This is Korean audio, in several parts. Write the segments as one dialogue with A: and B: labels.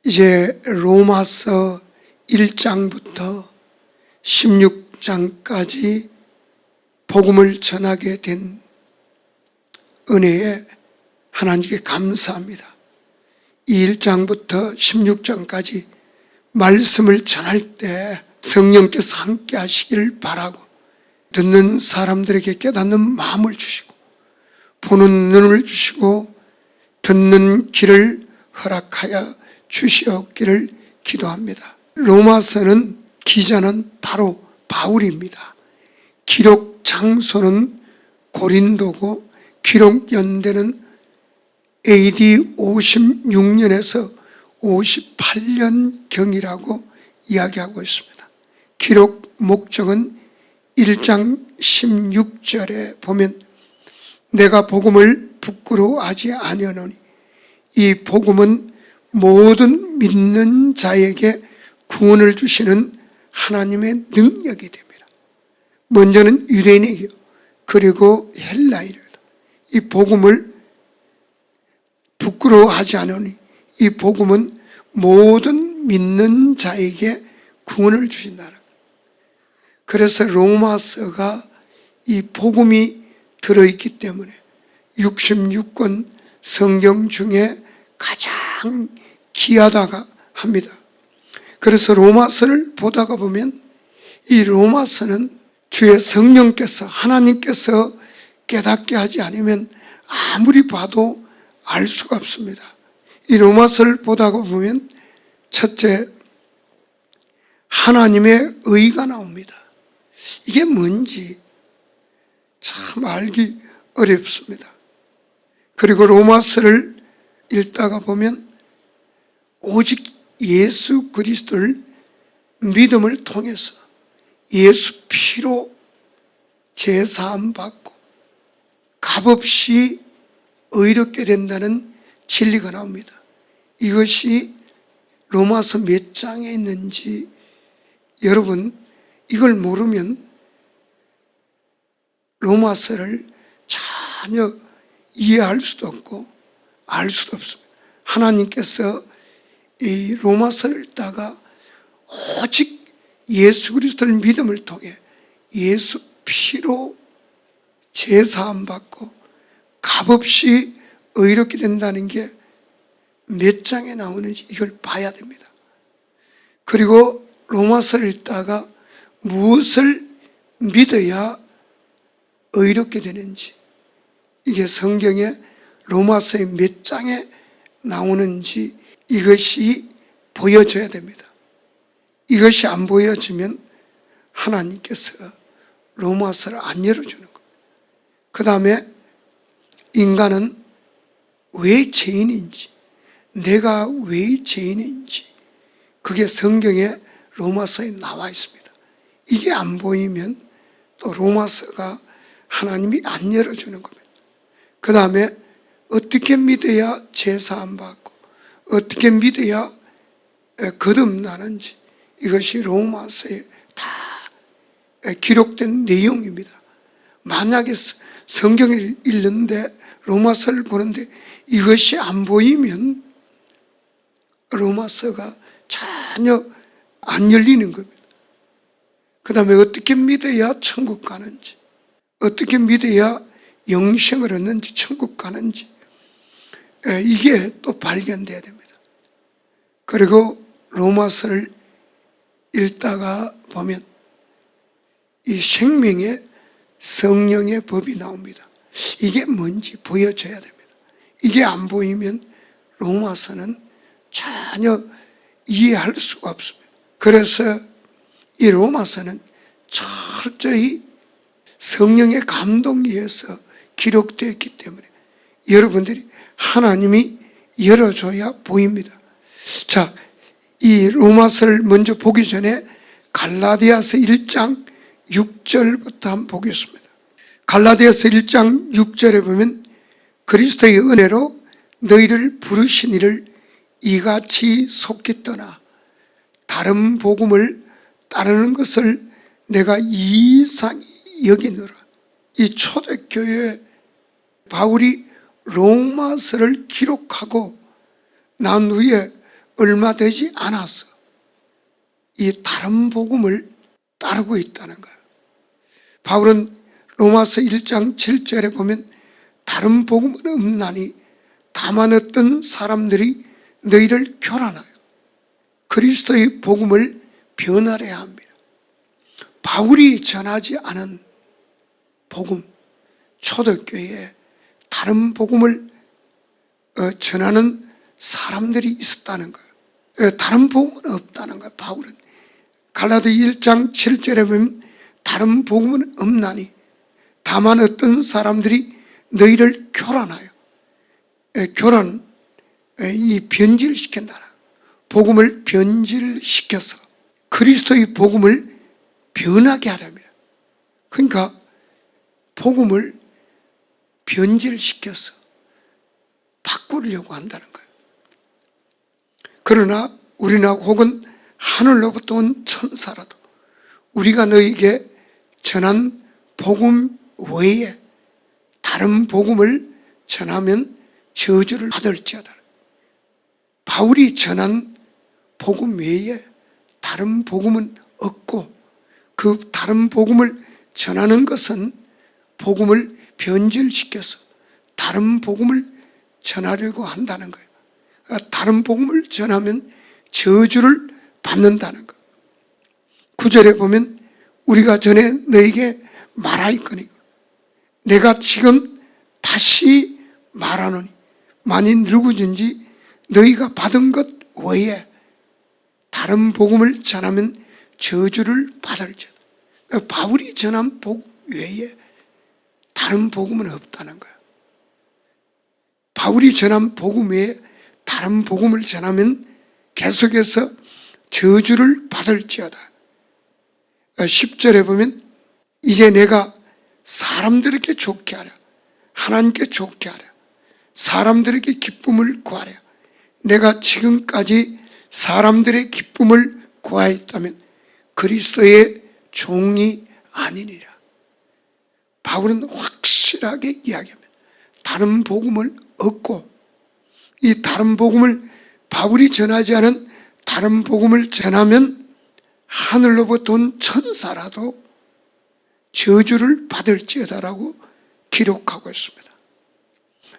A: 이제 로마서 1장부터 16장까지 복음을 전하게 된 은혜에 하나님께 감사합니다. 이 1장부터 16장까지 말씀을 전할 때 성령께서 함께 하시기를 바라고, 듣는 사람들에게 깨닫는 마음을 주시고 보는 눈을 주시고 듣는 귀를 허락하여 주시옵기를 기도합니다. 로마서는 기자는 바로 바울입니다. 기록 장소는 고린도고 기록 연대는 AD 56년에서 58년경이라고 이야기하고 있습니다. 기록 목적은 1장 16절에 보면 내가 복음을 부끄러워하지 아니하노니 이 복음은 모든 믿는 자에게 구원을 주시는 하나님의 능력이 됩니다. 먼저는 유대인에게 그리고 헬라인에게도 이 복음을 부끄러워하지 않으니 이 복음은 모든 믿는 자에게 구원을 주신다는, 그래서 로마서가 이 복음이 들어있기 때문에 66권 성경 중에 가장 귀하다고 합니다. 그래서 로마서를 보다가 보면 이 로마서는 주의 성령께서, 하나님께서 깨닫게 하지 않으면 아무리 봐도 알 수가 없습니다. 이 로마서를 보다가 보면 첫째, 하나님의 의가 나옵니다. 이게 뭔지 참 알기 어렵습니다. 그리고 로마서를 읽다가 보면 오직 예수 그리스도를 믿음을 통해서 예수 피로 제사함 받고 값없이 의롭게 된다는 진리가 나옵니다. 이것이 로마서 몇 장에 있는지 여러분 이걸 모르면 로마서를 전혀 이해할 수도 없고 알 수도 없습니다. 하나님께서 이 로마서를 읽다가 오직 예수 그리스도를 믿음을 통해 예수 피로 제사함 받고 값없이 의롭게 된다는 게 몇 장에 나오는지 이걸 봐야 됩니다. 그리고 로마서를 읽다가 무엇을 믿어야 의롭게 되는지, 이게 성경에 로마서의 몇 장에 나오는지 이것이 보여져야 됩니다. 이것이 안 보여지면 하나님께서 로마서를 안 열어주는 겁니다. 그 다음에 인간은 왜 죄인인지, 내가 왜 죄인인지 그게 성경에 로마서에 나와 있습니다. 이게 안 보이면 또 로마서가 하나님이 안 열어주는 겁니다. 그 다음에 어떻게 믿어야 제사함 받고 어떻게 믿어야 거듭나는지 이것이 로마서에 다 기록된 내용입니다. 만약에 성경을 읽는데 로마서를 보는데 이것이 안 보이면 로마서가 전혀 안 열리는 겁니다. 그 다음에 어떻게 믿어야 천국 가는지, 어떻게 믿어야 영생을 얻는지, 천국 가는지 이게 또 발견돼야 됩니다. 그리고 로마서를 읽다가 보면 이 생명의 성령의 법이 나옵니다. 이게 뭔지 보여줘야 됩니다. 이게 안 보이면 로마서는 전혀 이해할 수가 없습니다. 그래서 이 로마서는 철저히 성령의 감동에 의해서 기록되었기 때문에 여러분들이 하나님이 열어줘야 보입니다. 자, 이 로마서를 먼저 보기 전에 갈라디아서 1장 6절부터 한번 보겠습니다. 갈라디아서 1장 6절에 보면 그리스도의 은혜로 너희를 부르신 이를 이같이 속히 떠나 다른 복음을 따르는 것을 내가 이상히 여기노라. 이 초대교회 바울이 로마서를 기록하고 난 후에 얼마 되지 않아서 이 다른 복음을 따르고 있다는 거예요. 바울은 로마서 1장 7절에 보면 다른 복음은 없나니 다만 어떤 사람들이 너희를 교란하여 그리스도의 복음을 변하려 합니다. 바울이 전하지 않은 복음, 초대교회에 다른 복음을 전하는 사람들이 있었다는 거예요. 다른 복음은 없다는 거예요. 바울은 갈라디 1장 7절에 보면 다른 복음은 없나니 다만 어떤 사람들이 너희를 교란하여, 교란, 이 변질시킨다는, 복음을 변질시켜서 그리스도의 복음을 변하게 하랍니다. 그러니까 복음을 변질시켜서 바꾸려고 한다는 거예요. 그러나 우리나 혹은 하늘로부터 온 천사라도 우리가 너희에게 전한 복음 외에 다른 복음을 전하면 저주를 받을지어다. 바울이 전한 복음 외에 다른 복음은 없고 그 다른 복음을 전하는 것은 복음을 변질시켜서 다른 복음을 전하려고 한다는 거예요. 다른 복음을 전하면 저주를 받는다는 거예요. 9절에 보면 우리가 전에 너에게 말하였거니 내가 지금 다시 말하노니 만일 누구든지 너희가 받은 것 외에 다른 복음을 전하면 저주를 받을지어다. 바울이 전한 복음 외에 다른 복음은 없다는 거예요. 바울이 전한 복음 외에 다른 복음을 전하면 계속해서 저주를 받을지어다. 10절에 보면 이제 내가 사람들에게 좋게 하랴, 하나님께 좋게 하랴, 사람들에게 기쁨을 구하랴. 내가 지금까지 사람들의 기쁨을 구하였다면 그리스도의 종이 아니니라. 바울은 확실하게 이야기합니다. 다른 복음을 얻고 이 다른 복음을 바울이 전하지 않은 다른 복음을 전하면 하늘로부터 온 천사라도 저주를 받을지어다라고 기록하고 있습니다.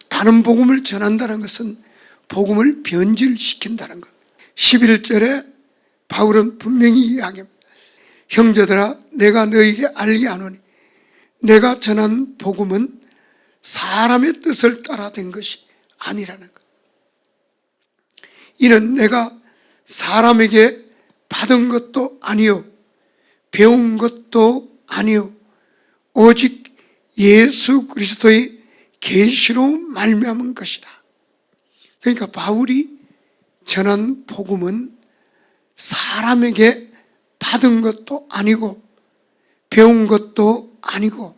A: 다른 복음을 전한다는 것은 복음을 변질시킨다는 것. 11절에 바울은 분명히 이야기합니다. 형제들아 내가 너희에게 알게 하노니 내가 전한 복음은 사람의 뜻을 따라 된 것이 아니라는 것. 이는 내가 사람에게 받은 것도 아니요 배운 것도 아니요 오직 예수 그리스도의 계시로 말미암은 것이라. 그러니까 바울이 전한 복음은 사람에게 받은 것도 아니고 배운 것도 아니고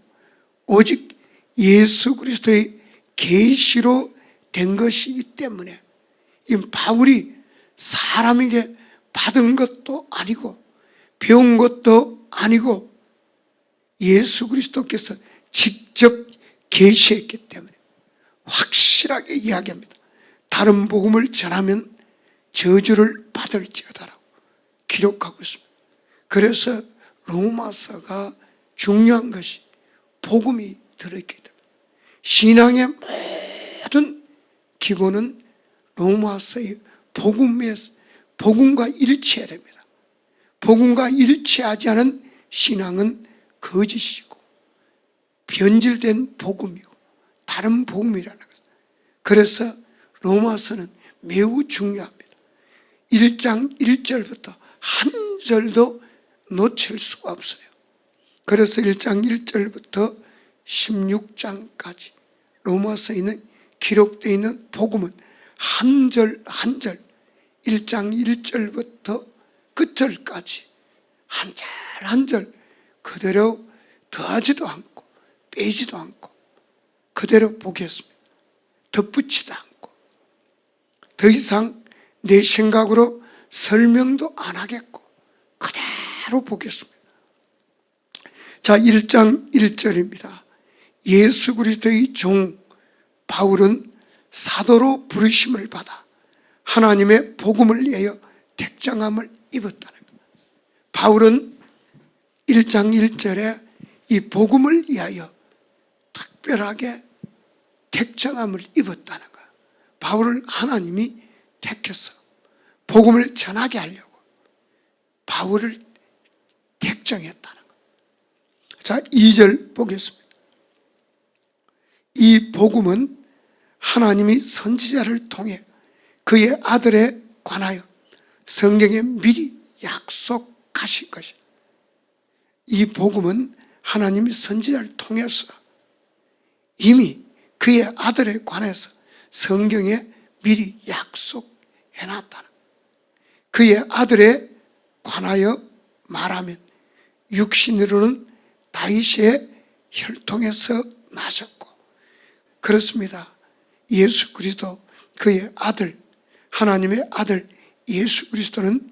A: 오직 예수 그리스도의 계시로 된 것이기 때문에 이 바울이 사람에게 받은 것도 아니고 배운 것도 아니고 예수 그리스도께서 직접 계시했기 때문에 확실하게 이야기합니다. 다른 복음을 전하면 저주를 받을지어다라고 기록하고 있습니다. 그래서 로마서가 중요한 것이 복음이 들어있기 때문에 신앙의 모든 기본은 로마서의 복음과 일치해야 됩니다. 복음과 일치하지 않은 신앙은 거짓이고 변질된 복음이고 다른 복음이라는 것. 그래서 로마서는 매우 중요합니다. 1장 1절부터 한 절도 놓칠 수가 없어요. 그래서 1장 1절부터 16장까지 로마서에 있는 기록되어 있는 복음은 한 절 한 절 1장 1절부터 끝절까지 한 절 한 절 그대로 더하지도 않고 빼지도 않고 그대로 보겠습니다. 덧붙이도 않고 더 이상 내 생각으로 설명도 안 하겠고 그대로 보겠습니다. 자, 1장 1절입니다. 예수 그리스도의 종 바울은 사도로 부르심을 받아 하나님의 복음을 위하여 택정함을 입었다는 것. 바울은 1장 1절에 이 복음을 위하여 특별하게 택정함을 입었다는 거야. 바울을 하나님이 택해서 복음을 전하게 하려고 바울을 택정했다는 거야. 자, 2절 보겠습니다. 이 복음은 하나님이 선지자를 통해 그의 아들에 관하여 성경에 미리 약속하신 것이다. 이 복음은 하나님이 선지자를 통해서 이미 그의 아들에 관해서 성경에 미리 약속해놨다는, 그의 아들에 관하여 말하면 육신으로는 다윗의 혈통에서 나셨고, 그렇습니다. 예수 그리스도 그의 아들, 하나님의 아들 예수 그리스도는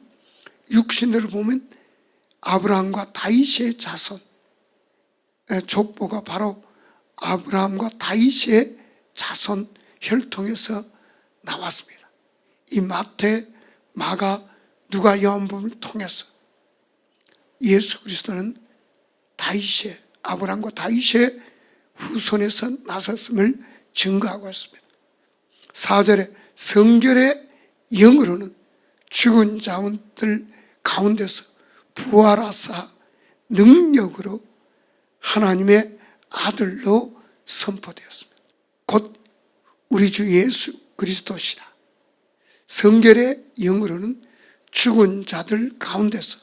A: 육신으로 보면 아브라함과 다윗의 자손, 족보가 바로 아브라함과 다윗의 자손 혈통에서 나왔습니다. 이 마태, 마가, 누가, 요한복음을 통해서 예수 그리스도는 다윗의, 아브라함과 다윗의 후손에서 나섰음을 증거하고 있습니다. 4절에 성결의 영으로는 죽은 자들 가운데서 부활하사 능력으로 하나님의 아들로 선포되었습니다. 곧 우리 주 예수 그리스도시라. 성결의 영으로는 죽은 자들 가운데서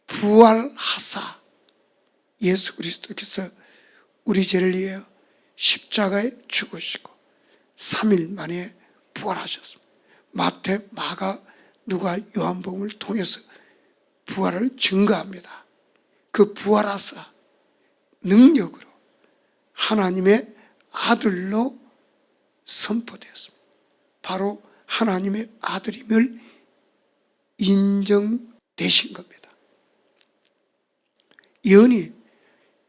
A: 부활하사 예수 그리스도께서 우리 죄를 위하여 십자가에 죽으시고 3일 만에 부활하셨습니다. 마태, 마가, 누가, 요한복음을 통해서 부활을 증거합니다. 그 부활하사 능력으로 하나님의 아들로 선포되었습니다. 바로 하나님의 아들임을 인정되신 겁니다. 예언이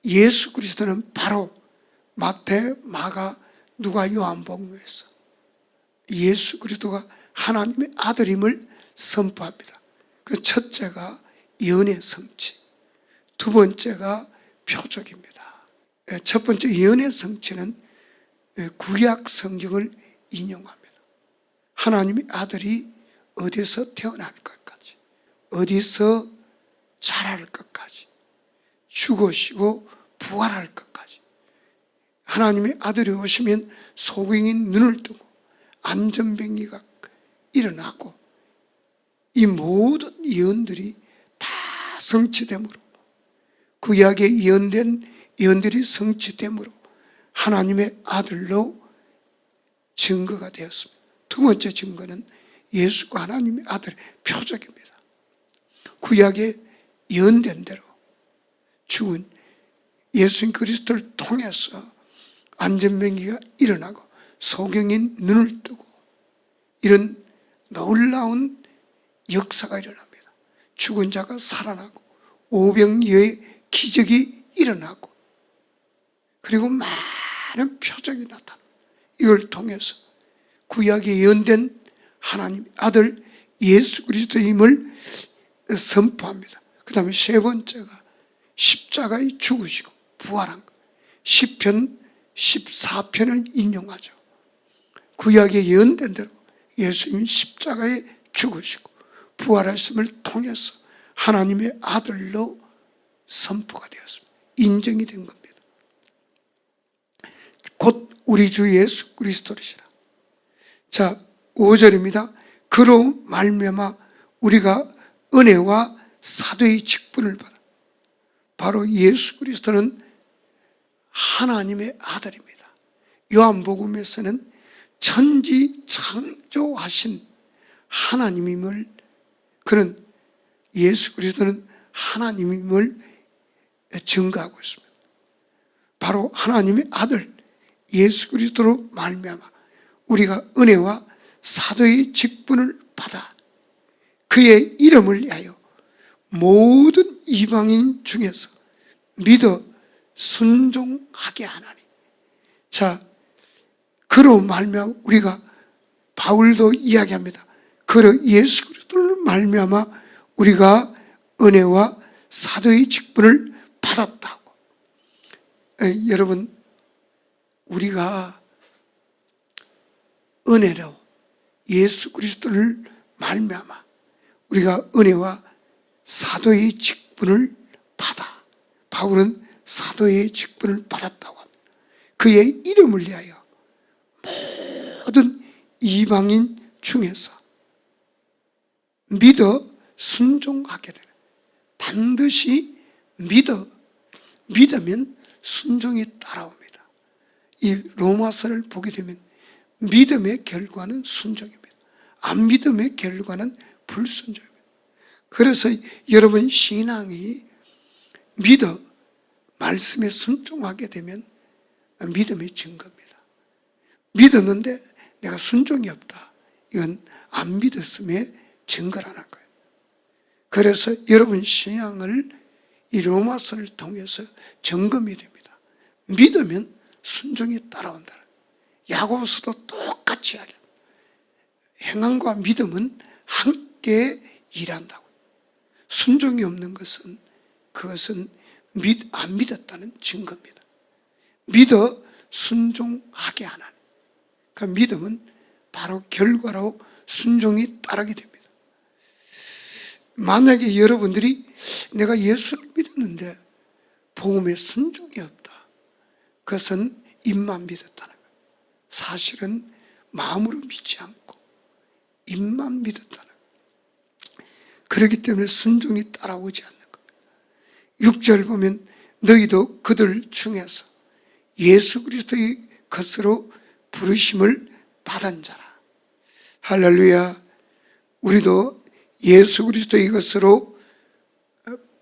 A: 예수 그리스도는 바로 마태, 마가, 누가, 요한복음에서 예수 그리스도가 하나님의 아들임을 선포합니다. 그 첫째가 예언의 성취, 두 번째가 표적입니다. 첫 번째 예언의 성취는 구약 성경을 인용합니다. 하나님의 아들이 어디서 태어날 것까지, 어디서 자랄 것까지, 죽으시고 부활할 것까지, 하나님의 아들이 오시면 소경이 눈을 뜨고 안전병기가 일어나고, 이 모든 예언들이 다 성취됨으로, 구약에 예언된 예언들이 성취됨으로 하나님의 아들로 증거가 되었습니다. 두 번째 증거는 예수가 하나님의 아들의 표적입니다. 구약에 예언된 대로 죽은 예수님 그리스도를 통해서 안전병기가 일어나고 소경인 눈을 뜨고 이런 놀라운 역사가 일어납니다. 죽은 자가 살아나고 오병이어의 기적이 일어나고, 그리고 많은 표적이 나타납니다. 이걸 통해서 구약에 예언된 하나님 아들 예수 그리스도임을 선포합니다. 그 다음에 세 번째가 십자가에 죽으시고 부활한 것. 시편 14편을 인용하죠. 구약에 예언된 대로 예수님이 십자가에 죽으시고 부활하심을 통해서 하나님의 아들로 선포가 되었습니다. 인정이 된 겁니다. 곧 우리 주 예수 그리스도시라. 자, 5절입니다. 그로 말미암아 우리가 은혜와 사도의 직분을 받아. 바로 예수 그리스도는 하나님의 아들입니다. 요한복음에서는 천지 창조하신 하나님임을, 그는 예수 그리스도는 하나님임을 증거하고 있습니다. 바로 하나님의 아들 예수 그리스도로 말미암아 우리가 은혜와 사도의 직분을 받아 그의 이름을 위하여 모든 이방인 중에서 믿어 순종하게 하나니. 자, 그로 말미암아 우리가 바울도 이야기합니다. 그러 예수 그리스도를 말미암아 우리가 은혜와 사도의 직분을 받았다고. 여러분, 우리가 은혜로 예수 그리스도를 말미암아 우리가 은혜와 사도의 직분을 받아. 바울은 사도의 직분을 받았다고 합니다. 그의 이름을 위하여 모든 이방인 중에서 믿어 순종하게 되는, 반드시 믿으면 순종이 따라옵니다. 이 로마서를 보게 되면 믿음의 결과는 순종입니다. 안 믿음의 결과는 불순종입니다. 그래서 여러분 신앙이 믿어 말씀에 순종하게 되면 믿음의 증거입니다. 믿었는데 내가 순종이 없다. 이건 안 믿었음의 증거라는 거예요. 그래서 여러분 신앙을 이 로마서를 통해서 점검이 됩니다. 믿으면 순종이 따라온다. 야고보서도 똑같이 하게. 행함과 믿음은 함께 일한다고. 순종이 없는 것은 그것은 안 믿었다는 증거입니다. 믿어 순종하게 하는. 그 믿음은 바로 결과로 순종이 따르게 됩니다. 만약에 여러분들이 내가 예수를 믿었는데 복음에 순종이 없다. 그것은 입만 믿었다는 거예요. 사실은 마음으로 믿지 않고 입만 믿었다는 거예요. 그렇기 때문에 순종이 따라오지 않는 거예요. 6절 보면 너희도 그들 중에서 예수 그리스도의 것으로 부르심을 받은 자라. 할렐루야. 우리도 예수 그리스도의 것으로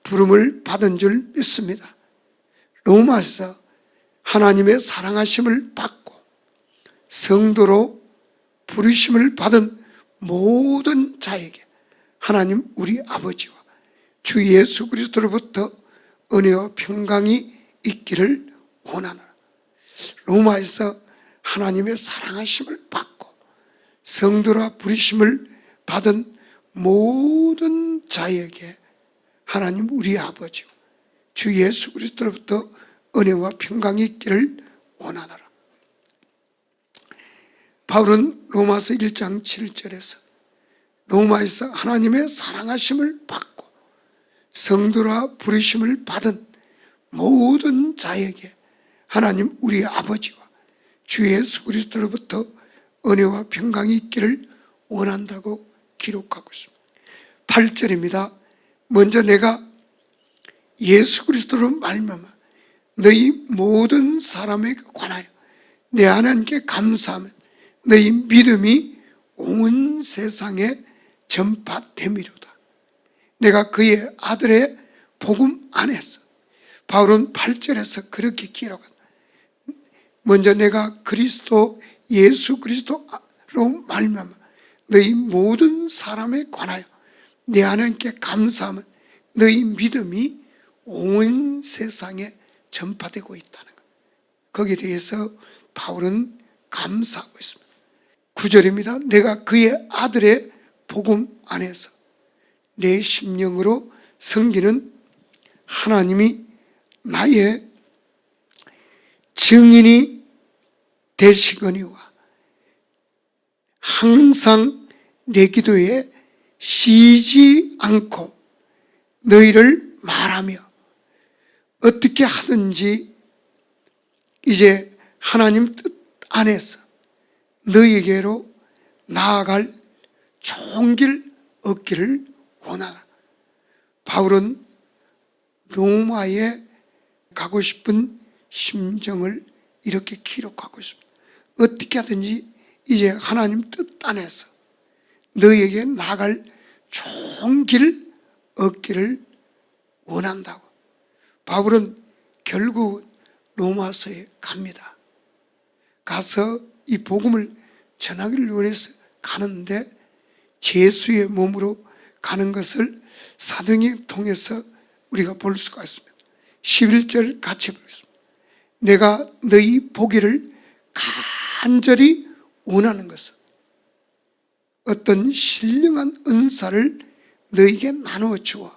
A: 부름을 받은 줄 믿습니다. 로마서 하나님의 사랑하심을 받고 성도로 부르심을 받은 모든 자에게 하나님 우리 아버지와 주 예수 그리스도로부터 은혜와 평강이 있기를 원하노라. 로마에서 하나님의 사랑하심을 받고 성도라 부르심을 받은 모든 자에게 하나님 우리 아버지와 주 예수 그리스도로부터 은혜와 평강이 있기를 원하노라. 바울은 로마서 1장 7절에서 로마에서 하나님의 사랑하심을 받고 성도라 부르심을 받은 모든 자에게 하나님 우리 아버지와 주 예수 그리스도로부터 은혜와 평강이 있기를 원한다고 기록하고 있습니다. 8절입니다. 먼저 내가 예수 그리스도로 말미암아 너희 모든 사람에게 관하여 내 하나님께 감사하면 너희 믿음이 온 세상에 전파됨이로다. 내가 그의 아들의 복음 안에서, 바울은 8절에서 그렇게 기록한다. 먼저 내가 그리스도 예수 그리스도로 말미암아 너희 모든 사람에 관하여 내 하나님께 감사하면 너희 믿음이 온 세상에 전파되고 있다는 것. 거기에 대해서 바울은 감사하고 있습니다. 9절입니다. 내가 그의 아들의 복음 안에서 내 심령으로 섬기는 하나님이 나의 증인이 되시거니와 항상 내 기도에 쉬지 않고 너희를 말하며 어떻게 하든지 이제 하나님 뜻 안에서 너희에게로 나아갈 좋은 길 얻기를 원하라. 바울은 로마에 가고 싶은 심정을 이렇게 기록하고 있습니다. 어떻게 하든지 이제 하나님 뜻 안에서 너희에게 나아갈 좋은 길 얻기를 원한다고. 바울은 결국 로마서에 갑니다. 가서 이 복음을 전하기를 원해서 가는데 제수의 몸으로 가는 것을 사도행전 통해서 우리가 볼 수가 있습니다. 11절 같이 보겠습니다. 내가 너희 보기를 간절히 원하는 것은 어떤 신령한 은사를 너에게 나누어 주어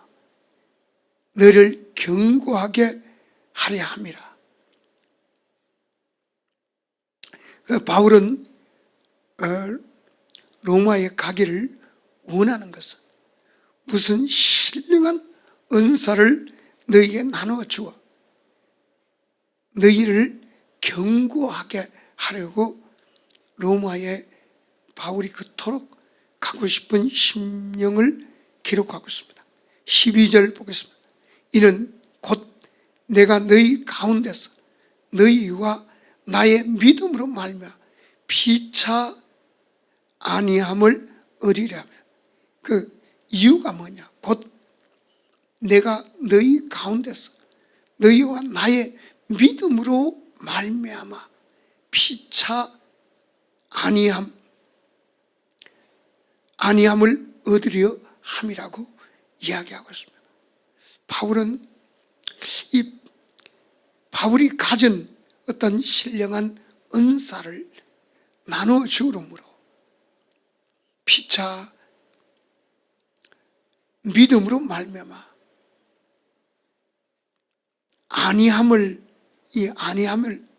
A: 너를 견고하게 하려 함이라. 바울은 로마에 가기를 원하는 것은 무슨 신령한 은사를 너에게 나누어 주어 너희를 견고하게 하려고 로마에 바울이 그토록 가고 싶은 심령을 기록하고 있습니다. 12절 보겠습니다. 이는 곧 내가 너희 가운데서 너희와 나의 믿음으로 말미암아 피차 아니함을 얻으려면, 그 이유가 뭐냐? 곧 내가 너희 가운데서 너희와 나의 믿음으로 말미암아 피차 아니함을 얻으려 함이라고 이야기하고 있습니다. 바울은 바울이 가진 어떤 신령한 은사를 나누어 주므로 피차 믿음으로 말미암아 아니함을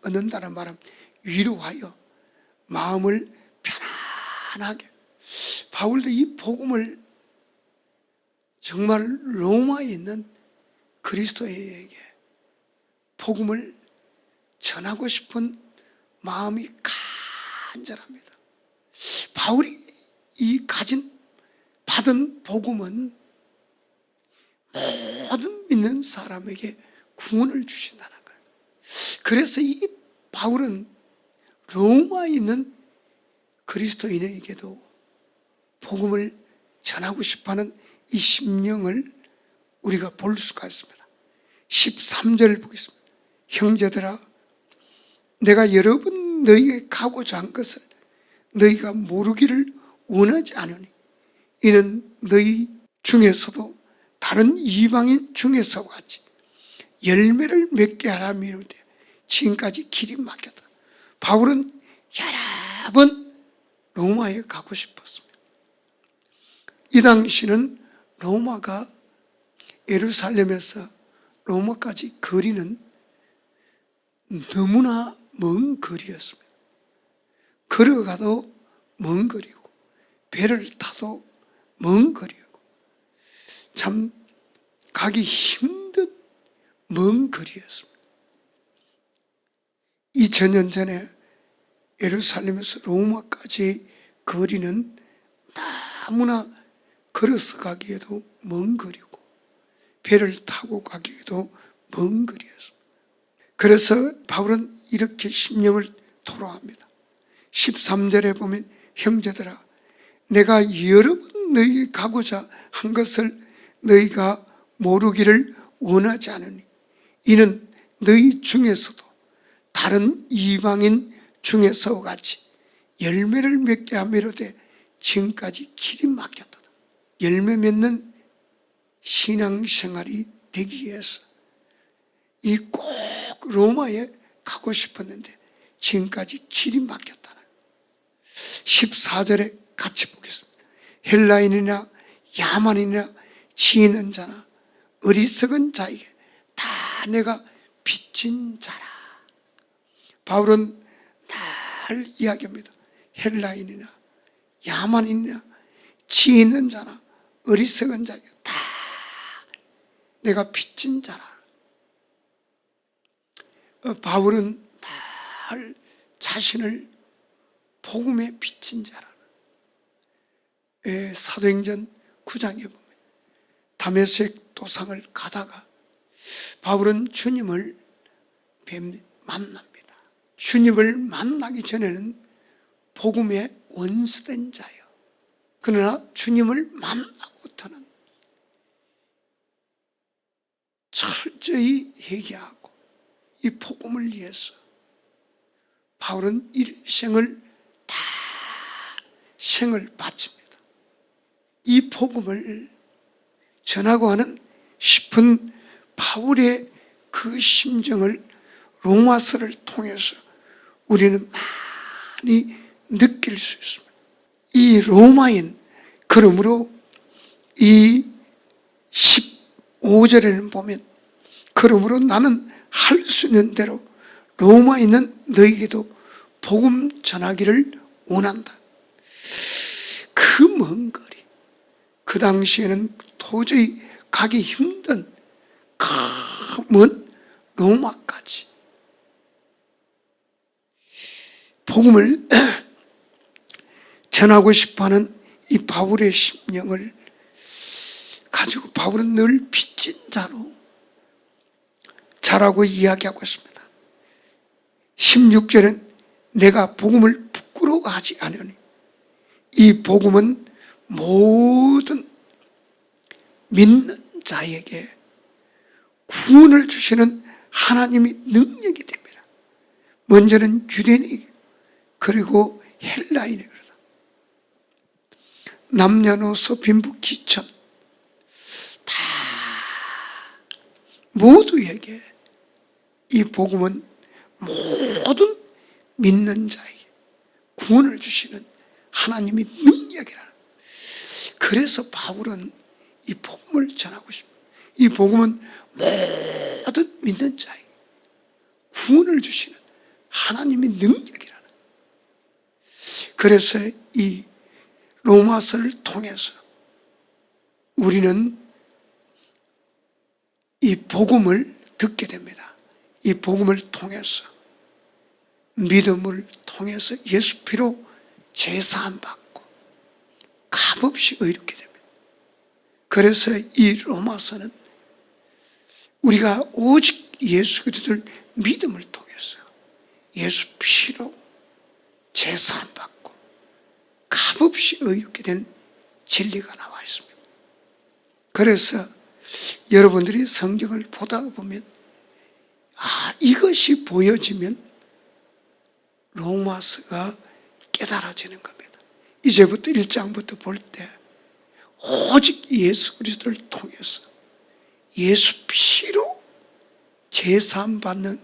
A: 얻는다는 말은 위로하여 마음을 편안하게. 바울도 이 복음을 정말 로마에 있는 그리스도인에게 복음을 전하고 싶은 마음이 간절합니다. 바울이 받은 복음은 모든 믿는 사람에게 구원을 주신다는 거예요. 그래서 이 바울은 로마에 있는 그리스도인에게도 복음을 전하고 싶어하는 이 심령을 우리가 볼 수가 있습니다. 13절 보겠습니다. 형제들아, 내가 여러 번 너희에게 가고자 한 것을 너희가 모르기를 원하지 않으니 이는 너희 중에서도 다른 이방인 중에서와 같이 열매를 맺게 하라며 이르되 지금까지 길이 막혔다. 바울은 여러 번 로마에 가고 싶었습니다. 이 당시는 로마가 예루살렘에서 로마까지 거리는 너무나 먼 거리였습니다. 걸어가도 먼 거리고 배를 타도 먼 거리고 참 가기 힘든 먼 거리였습니다. 2000년 전에 예루살렘에서 로마까지 거리는 너무나 걸어서 가기에도 먼 거리고 배를 타고 가기에도 먼 거리였습니다. 그래서 바울은 이렇게 심령을 토로합니다. 13절에 보면 형제들아, 내가 여러 번 너희에게 가고자 한 것을 너희가 모르기를 원하지 않으니 이는 너희 중에서도 다른 이방인 중에서와 같이 열매를 맺게 하미로되 지금까지 길이 막혔다. 열매 맺는 신앙생활이 되기 위해서 꼭 로마에 가고 싶었는데 지금까지 길이 막혔다는 14절에 같이 보겠습니다. 헬라인이나 야만이나 지혜는 자나 어리석은 자에게 다 내가 빚진 자라. 바울은 늘 이야기합니다. 헬라인이나 야만인이나 지혜 있는 자나 어리석은 자에게 다 내가 빚진 자라. 바울은 늘 자신을 복음에 빚진 자라는 사도행전 9장에 보면 다메섹 도상을 가다가 바울은 주님을 만납니다. 주님을 만나기 전에는 복음에 원수된 자예요. 그러나 주님을 만나고부터는 철저히 회개하고 이 복음을 위해서 바울은 일생을 다 생을 바칩니다. 이 복음을 전하고 하는 싶은 바울의 그 심정을 로마서를 통해서 우리는 많이 느낄 수 있습니다. 이 로마인, 그러므로 이 15절에는 보면, 그러므로 나는 할 수 있는 대로 로마인은 너에게도 복음 전하기를 원한다. 그 먼 거리, 그 당시에는 도저히 가기 힘든 먼 로마까지 복음을 전하고 싶어하는 이 바울의 심령을 가지고 바울은 늘 빚진 자라고 이야기하고 있습니다. 16절은 내가 복음을 부끄러워하지 않으니 이 복음은 모든 믿는 자에게 구원을 주시는 하나님의 능력이 됩니다. 먼저는 유대인이, 그리고 헬라인이 그러다. 남녀노소 빈부귀천 다 모두에게 이 복음은 모든 믿는 자에게 구원을 주시는 하나님의 능력이라는. 그래서 바울은 이 복음을 전하고 싶어요. 이 복음은 모든 믿는 자에게 구원을 주시는 하나님의 능력이라는. 그래서 이 로마서를 통해서 우리는 이 복음을 듣게 됩니다. 이 복음을 통해서, 믿음을 통해서 예수 피로 제사함 받고 값없이 의롭게 됩니다. 그래서 이 로마서는 우리가 오직 예수 그리스도를 믿음을 통해서 예수 피로 제사함 받고 값없이 의롭게 된 진리가 나와 있습니다. 그래서 여러분들이 성경을 보다 보면 이것이 보여지면 로마서가 깨달아지는 겁니다. 이제부터 1장부터 볼 때 오직 예수 그리스도를 통해서 예수 피로 제사함 받는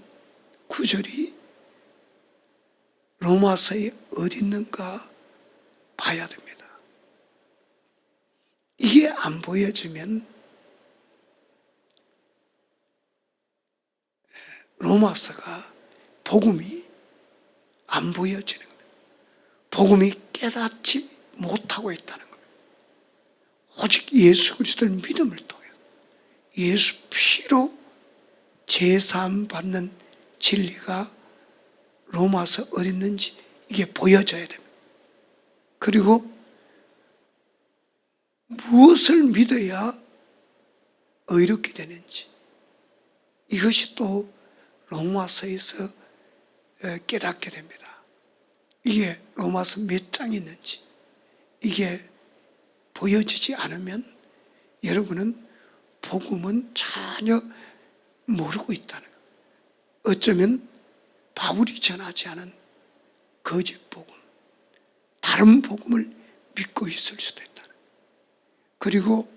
A: 구절이 로마서에 어디 있는가 봐야 됩니다. 이게 안 보여지면 로마서가 복음이 안 보여지는 겁니다. 복음이 깨닫지 못하고 있다는 겁니다. 오직 예수 그리스도를 믿음을 통해 예수 피로 제사함 받는 진리가 로마서 어디 있는지 이게 보여져야 됩니다. 그리고 무엇을 믿어야 의롭게 되는지 이것이 또 로마서에서 깨닫게 됩니다. 이게 로마서 몇 장이 있는지 이게 보여지지 않으면 여러분은 복음은 전혀 모르고 있다는 거예요. 어쩌면 바울이 전하지 않은 거짓 복음, 다른 복음을 믿고 있을 수도 있다는 거예요. 그리고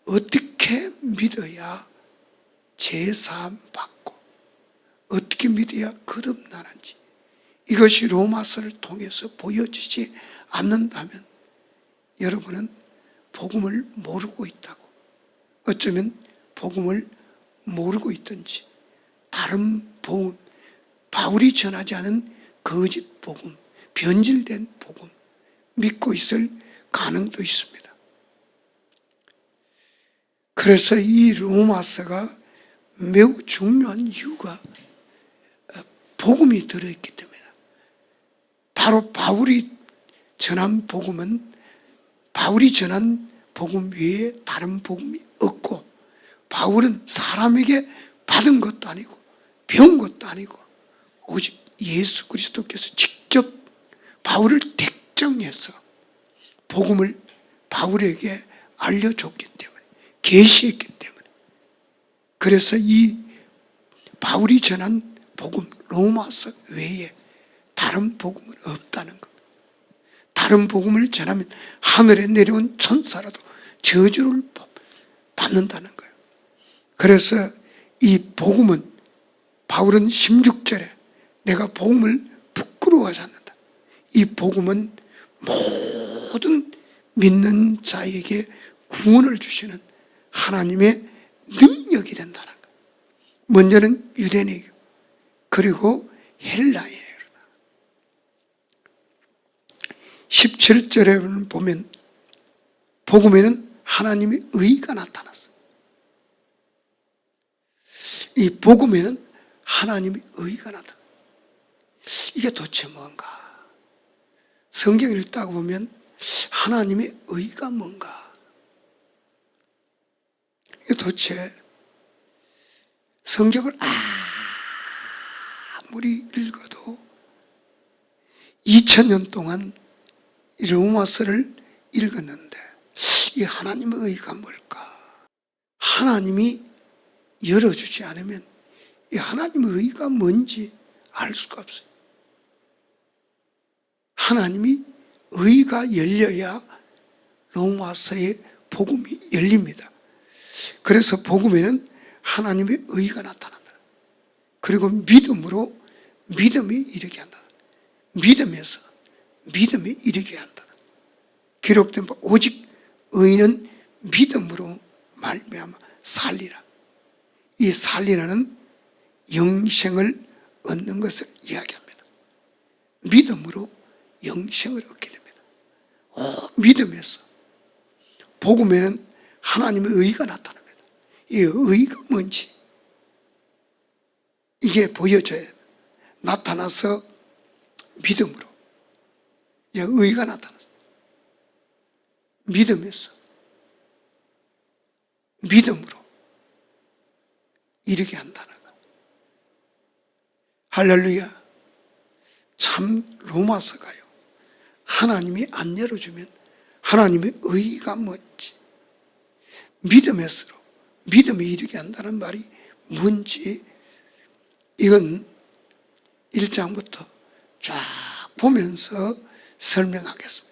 A: 어떻게 믿어야 제사함 받고 어떻게 믿어야 거듭나는지 이것이 로마서를 통해서 보여지지 않는다면 여러분은 복음을 모르고 있다고, 어쩌면 복음을 모르고 있든지 다른 복음, 바울이 전하지 않은 거짓 복음, 변질된 복음 믿고 있을 가능도 있습니다. 그래서 이 로마서가 매우 중요한 이유가 복음이 들어있기 때문이다. 바로 바울이 전한 복음은 바울이 전한 복음 외에 다른 복음이 없고, 바울은 사람에게 받은 것도 아니고 배운 것도 아니고 오직 예수 그리스도께서 직접 바울을 택정해서 복음을 바울에게 알려줬기 때문에, 계시했기 때문에, 그래서 이 바울이 전한 복음 로마서 외에 다른 복음은 없다는 겁니다. 다른 복음을 전하면 하늘에 내려온 천사라도 저주를 받는다는 거예요. 그래서 이 복음은 바울은 16절에 내가 복음을 부끄러워하지 않는다. 이 복음은 모든 믿는 자에게 구원을 주시는 하나님의 능력이 된다는 것. 먼저는 유대인이고 그리고 헬라인이다. 17절에 보면 복음에는 하나님의 의가 나타났어요. 이 복음에는 하나님의 의가 나타났어요. 이게 도대체 뭔가? 성경을 읽다가 보면 하나님의 의가 뭔가? 이게 도대체 성경을 아무리 읽어도 2000년 동안 이 로마서를 읽었는데 이 하나님의 의가 뭘까? 하나님이 열어주지 않으면 이 하나님의 의가 뭔지 알 수가 없어요. 하나님이 의가 열려야 로마서의 복음이 열립니다. 그래서 복음에는 하나님의 의가 나타난다. 그리고 믿음으로 믿음에 이르게 한다. 믿음에서 믿음에 이르게 한다. 기록된 바 오직 의인은 믿음으로 말미암아 살리라. 이 살리라는 영생을 얻는 것을 이야기합니다. 믿음으로 영생을 얻게 됩니다. 믿음에서 복음에는 하나님의 의가 나타납니다. 이 의가 뭔지 이게 보여져야 나타나서 믿음으로 이제 의가 나타났어요. 믿음에서 믿음으로 이르게 한다는 것. 할렐루야. 참 로마서가요. 하나님이 안 열어주면 하나님의 의가 뭔지 믿음에서로 믿음에 이르게 한다는 말이 뭔지 이건 1장부터 쫙 보면서 설명하겠습니다.